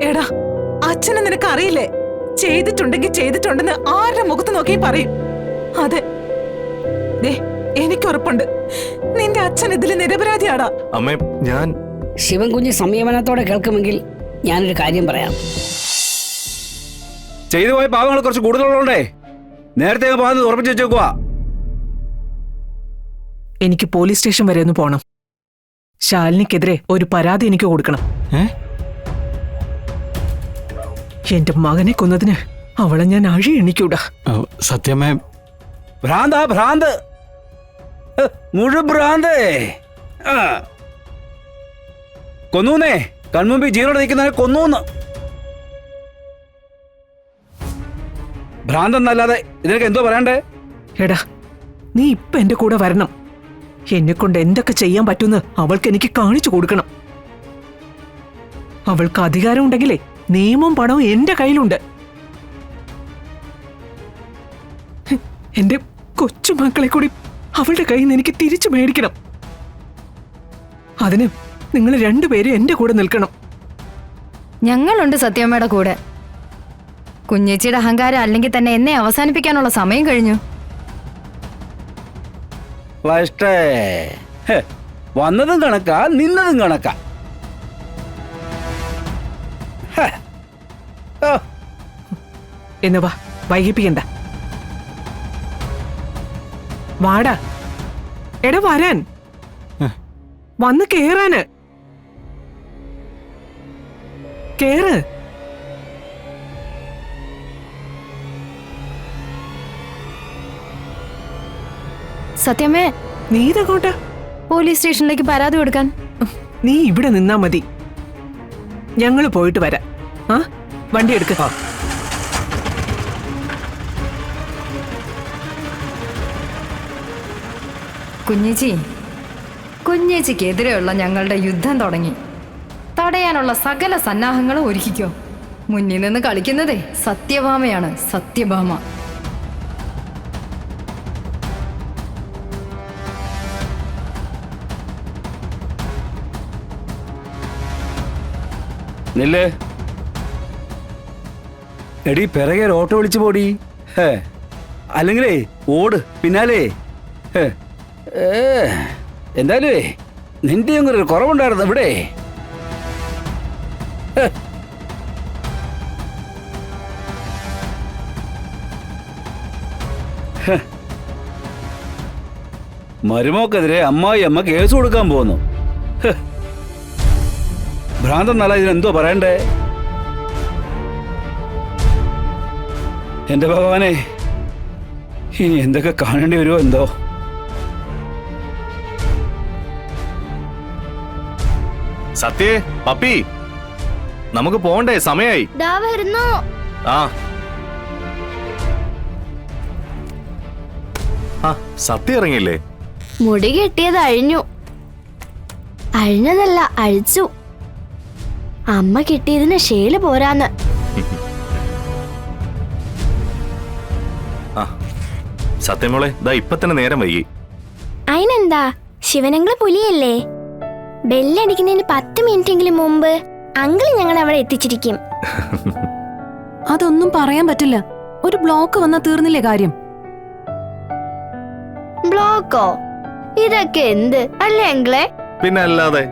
എടാ, അച്ഛനെ നിനക്ക് അറിയില്ലേ? ചെയ്തിട്ടുണ്ടെങ്കിൽ ചെയ്തിട്ടുണ്ടെന്ന് ആരുടെ മുഖത്ത് നോക്കി പറയും. അതെ, എനിക്ക് ഉറപ്പുണ്ട് നിന്റെ അച്ഛൻ ഇതിൽ നിരപരാധിയാടാ. അമ്മേ, ഞാൻ ശിവൻകുഞ്ഞ് സംയമനത്തോടെ കേൾക്കുമെങ്കിൽ ഞാനൊരു കാര്യം പറയാം. ചെയ്തു പോയ പാവങ്ങൾ കുറച്ച് കൂടുതലുള്ളതുകൊണ്ടേ നേരത്തെ പോകുന്നത് ഉറപ്പിച്ചു വെച്ചേക്കുവാ. എനിക്ക് പോലീസ് സ്റ്റേഷൻ വരെ ഒന്ന് പോണം. ശാലിനിക്കെതിരെ ഒരു പരാതി എനിക്ക് കൊടുക്കണം. എന്റെ മകനെ കൊന്നതിന് അവളെ ഞാൻ അഴി എണ്ണിക്കൂടാ. സത്യമേ, ഭ്രാന്താ ഭ്രാന്ത്, മുഴുഭ്രാന്ത്. കൊന്നൂന്നേ, കൺമുമ്പിൽ ജീവനോടെ നിൽക്കുന്നവനെ കൊന്നൂന്ന്. ഭ്രാന്തെന്നല്ലാതെ ഇതിനൊക്കെ എന്തോ പറയണ്ടേ? എടാ, നീ ഇപ്പൊ എന്റെ കൂടെ വരണം. എന്നെ കൊണ്ട് എന്തൊക്കെ ചെയ്യാൻ പറ്റുമെന്ന് അവൾക്ക് എനിക്ക് കാണിച്ചു കൊടുക്കണം. അവൾക്ക് അധികാരം ഉണ്ടെങ്കിലേ നിയമവും പണവും എന്റെ കയ്യിലുണ്ട്. എന്റെ കൊച്ചുമക്കളെ കൂടി അവളുടെ കയ്യിൽ നിന്ന് എനിക്ക് തിരിച്ചു മേടിക്കണം. അതിന് നിങ്ങൾ രണ്ടുപേരും എന്റെ കൂടെ നിൽക്കണം. ഞങ്ങളുണ്ട് സത്യമ്മയുടെ കൂടെ. കുഞ്ഞേച്ചിയുടെ അഹങ്കാരം അല്ലെങ്കിൽ തന്നെ എന്നെ അവസാനിപ്പിക്കാനുള്ള സമയം കഴിഞ്ഞു. വന്നതും കണക്കാ, നിന്നതും കണക്കാ. എന്ന് വാ, വൈകിപ്പിക്കണ്ട. വാടാ, എടാ വരാൻ, വന്ന് കേറാന്. കേറ്. സത്യമേ, നീ ഇതങ്ങോട്ടാ? പോലീസ് സ്റ്റേഷനിലേക്ക് പരാതി കൊടുക്കാൻ. നീ ഇവിടെ നിന്നാ മതി, ഞങ്ങള് പോയിട്ട് വരാം. ആ, വണ്ടി എടുക്ക. കുഞ്ഞേച്ചിക്കെതിരെയുള്ള ഞങ്ങളുടെ യുദ്ധം തുടങ്ങി. തടയാനുള്ള സകല സന്നാഹങ്ങളും ഒരുക്കിക്കോ. മുന്നിൽ നിന്ന് കളിക്കുന്നതേ സത്യഭാമയാണ്, സത്യഭാമ. നില്ലേ എടി, പിറകെ ഓട്ടോ വിളിച്ചു പോടി. അല്ലെങ്കിലേ ഓട് പിന്നാലേ. എന്തായാലും നിന്റെ ഒരു കുറവുണ്ടായിരുന്നു ഇവിടെ. മരുമോക്കെതിരെ അമ്മ കേസ് കൊടുക്കാൻ പോകുന്നു. ഭ്രാന്തെന്നല്ല, ഇതിനെന്തോ പറയണ്ടേ? എന്റെ ഭഗവാനെ, ഇനി എന്തൊക്കെ കാണേണ്ടി വരുമോ എന്തോ. സത്യേ, പപ്പി, നമുക്ക് പോണ്ടേ, സമയായി. സത്യ ഇറങ്ങിയില്ലേ? മുടി കെട്ടിയത് അഴിഞ്ഞു. അഴിഞ്ഞതല്ല, അഴിച്ചു. അമ്മ കിട്ടിയതിന് ഷേല് പോരാന്ന്. സത്യമോളെ, ദാ ഇപ്പൊ തന്നെ നേരം വൈകി. അയിനെന്താ, ശിവനങ്ങള് പുലിയല്ലേ? ബെല്ലടിക്കുന്നതിന് 10 മിനിറ്റെങ്കിലും മുമ്പ് അങ്കിള് ഞങ്ങൾ അവിടെ എത്തിച്ചിരിക്കും. അതൊന്നും പറയാൻ പറ്റില്ല. ഒരു ബ്ലോക്ക് വന്നാ തീർന്നില്ലേ കാര്യം? ബ്ലോക്കോ? ഇതൊക്കെ എന്ത് അല്ലേ അങ്കിളെ? പിന്നെ അല്ലാതെ.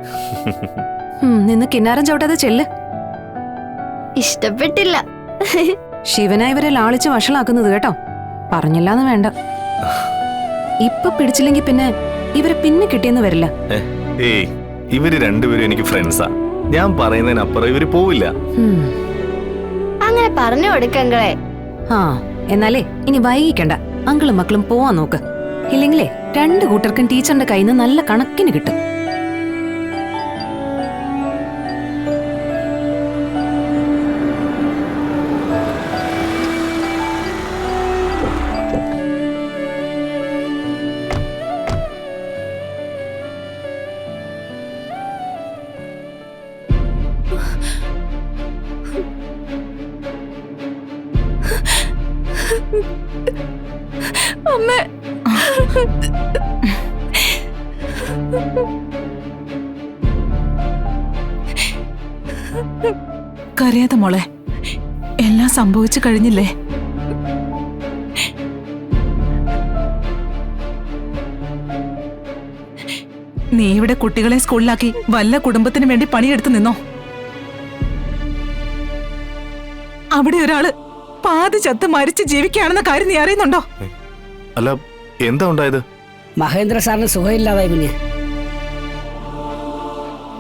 നിന്ന് കിന്നാരം ചവിട്ടാതെ ചെല്ല്. ഇഷ്ടപ്പെട്ടില്ല. ശിവനാ ഇവരെ ലാളിച്ച് വഷളാക്കുന്നത് കേട്ടോ. പറഞ്ഞില്ലാന്ന് വേണ്ട. ഇപ്പൊ പിടിച്ചില്ലെങ്കി പിന്നെ ഇവരെ പിന്നെ കിട്ടിയെന്ന് വരില്ല. ഏയ്, ഇവര് രണ്ടുപേരും എനിക്ക് ഫ്രണ്ട്സാ. ഞാൻ പറയുന്നതിനപ്പുറം ഇവര് പോവില്ല. അങ്ങനെ പറഞ്ഞു കൊടുക്കങ്ങളെ. എന്നാലേ ഇനി വൈകിക്കണ്ട. അങ്കിളും മക്കളും പോവാൻ നോക്ക്. ഇല്ലെങ്കിലേ 2 കൂട്ടർക്കും ടീച്ചറിന്റെ കയ്യിൽ നിന്ന് നല്ല കണക്കിന് കിട്ടും. അമ്മേ, കരയാതെ മോളെ, എല്ലാം സംഭവിച്ചു കഴിഞ്ഞില്ലേ? നീ ഇവിടെ കുട്ടികളെ സ്കൂളിലാക്കി വല്ല കുടുംബത്തിന് വേണ്ടി പണിയെടുത്ത് നിന്നോ? അവിടെ ഒരാള് പാതി ചത്ത് മരിച്ച് ജീവിക്കുകയാണെന്ന കാര്യം നീ അറിയുന്നുണ്ടോ? അല്ല, എന്താ ഉണ്ടായത്? മഹേന്ദ്ര സാറിന് സുഖമില്ലാതായി കുഞ്ഞ്.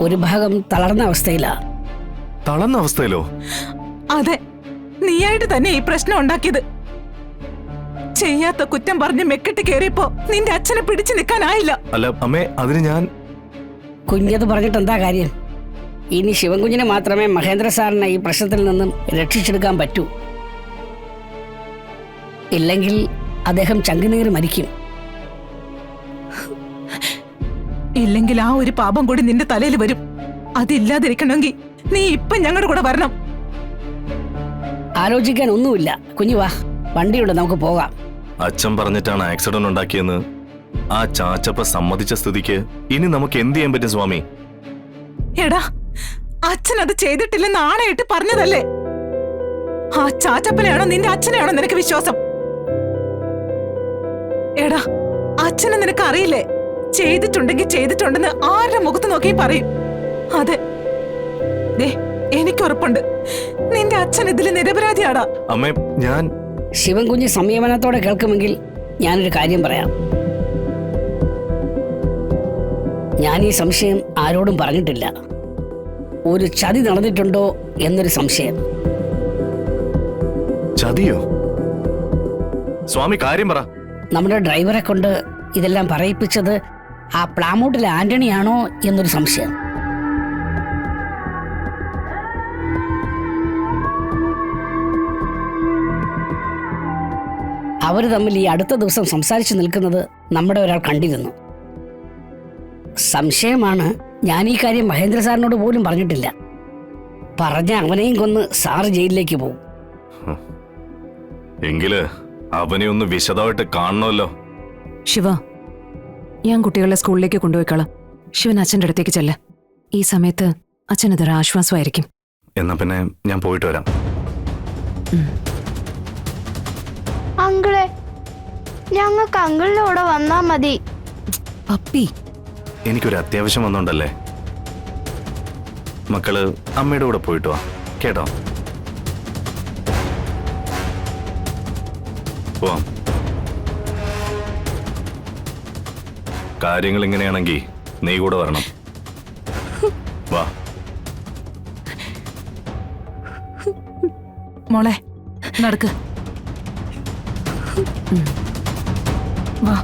ഒരു ഭാഗം തളർന്ന അവസ്ഥയിലാ. തളർന്ന അവസ്ഥയിലോ? അതെ, നീയായിട്ട് തന്നെ ഈ പ്രശ്നം ഉണ്ടാക്കിയത്. ചെയ്യാത്ത കുറ്റം പറഞ്ഞ് മെക്കെട്ട് കയറിയപ്പോ നിന്റെ അച്ഛനെ പിടിച്ചു നിൽക്കാനായില്ല. അല്ല അമ്മേ, അതിന് ഞാൻ... കുഞ്ഞത് പറഞ്ഞിട്ട് എന്താ കാര്യം? ഇനി ശിവൻകുഞ്ഞിനെ മാത്രമേ മഹേന്ദ്ര സാറിനെ ഈ പ്രശ്നത്തിൽ നിന്നും രക്ഷിച്ചെടുക്കാൻ പറ്റൂ. ഇല്ലെങ്കിൽ അദ്ദേഹം ചങ്കുനീറി മരിക്കും. ഇല്ലെങ്കിൽ ആ ഒരു പാപം കൂടി നിന്റെ തലയിൽ വരും. അതില്ലാതിരിക്കണമെങ്കിൽ നീ ഇപ്പൊ ഞങ്ങളുടെ കൂടെ വരണം. ആലോചിക്കാൻ ഒന്നുമില്ല. കുഞ്ഞു വാ, വണ്ടിയുണ്ട്, നമുക്ക് പോകാം. അച്ഛൻ പറഞ്ഞിട്ടാണ് ആക്സിഡന്റ് ഉണ്ടാക്കിയെന്ന് ആ ചാച്ചപ്പ സമ്മതിച്ച സ്ഥിതിക്ക് ഇനി നമുക്ക് എന്ത് ചെയ്യാൻ പറ്റും സ്വാമി? എടാ, അച്ഛൻ അത് ചെയ്തിട്ടില്ലെന്ന് ആണയിട്ട് പറഞ്ഞതല്ലേ? ആ ചാച്ചപ്പനെയാണോ നിന്റെ അച്ഛനെയാണോ നിനക്ക് വിശ്വാസം? എടാ, അച്ഛനെ നിനക്ക് അറിയില്ലേ? ചെയ്തിട്ടുണ്ടെങ്കിൽ ചെയ്തിട്ടുണ്ടെന്ന് ആരുടെ മുഖത്ത് നോക്കി പറയും. അതെ, ദേ, എനിക്കുറപ്പുണ്ട് നിന്റെ അച്ഛൻ ഇതിൽ നിരപരാധിയാടാ. അമ്മേ, ഞാൻ... ശിവൻകുഞ്ഞ് സംയമനത്തോടെ കേൾക്കുമെങ്കിൽ ഞാനൊരു കാര്യം പറയാം. ഞാൻ ഈ സംശയം ആരോടും പറഞ്ഞിട്ടില്ല. ഒരു ചതി നടന്നിട്ടുണ്ടോ എന്നൊരു സംശയം. ചതിയോ? സ്വാമി, കാര്യം പറ. നമ്മുടെ ഡ്രൈവറെ കൊണ്ട് ഇതെല്ലാം പറയിപ്പിച്ചത് ആ പ്ലാമൂട്ടിലെ ആന്റണിയാണോ എന്നൊരു സംശയം. അവർ തമ്മിൽ ഈ അടുത്ത ദിവസം സംസാരിച്ചു നിൽക്കുന്നത് നമ്മുടെ ഒരാൾ കണ്ടിരുന്നു. സംശയമാണ്. ഞാൻ ഈ കാര്യം മഹേന്ദ്ര സാറിനോട് പോലും പറഞ്ഞിട്ടില്ല. പറഞ്ഞ അവനെയും കൊന്ന് സാറ് ജയിലിലേക്ക് പോകും. എങ്കില് അവനെ ഒന്ന് വിശദമായിട്ട് കാണണമല്ലോ. ശിവ, ഞാൻ കുട്ടികളെ സ്കൂളിലേക്ക് കൊണ്ടുപോയിക്കളാം. ശിവൻ അച്ഛൻ്റെ അടുത്തേക്ക് ചെല്ല. ഈ സമയത്ത് അച്ഛനതൊരു ആശ്വാസമായിരിക്കും. എന്നാ പിന്നെ ഞാൻ പോയിട്ട് വരാം. അങ്കിളെ, ഞങ്ങൾക്ക് അങ്കിളിന്റെ കൂടെ വന്നാ മതി. പപ്പി, എനിക്കൊരു അത്യാവശ്യം വന്നോണ്ടല്ലേ. മക്കള് അമ്മയുടെ കൂടെ പോയിട്ട് വാ, കേട്ടോ? പോവാം. കാര്യങ്ങൾ ഇങ്ങനെയാണെങ്കിൽ നീ കൂടെ വരണം. വാ. മോളെ, നടക്ക്. വാ.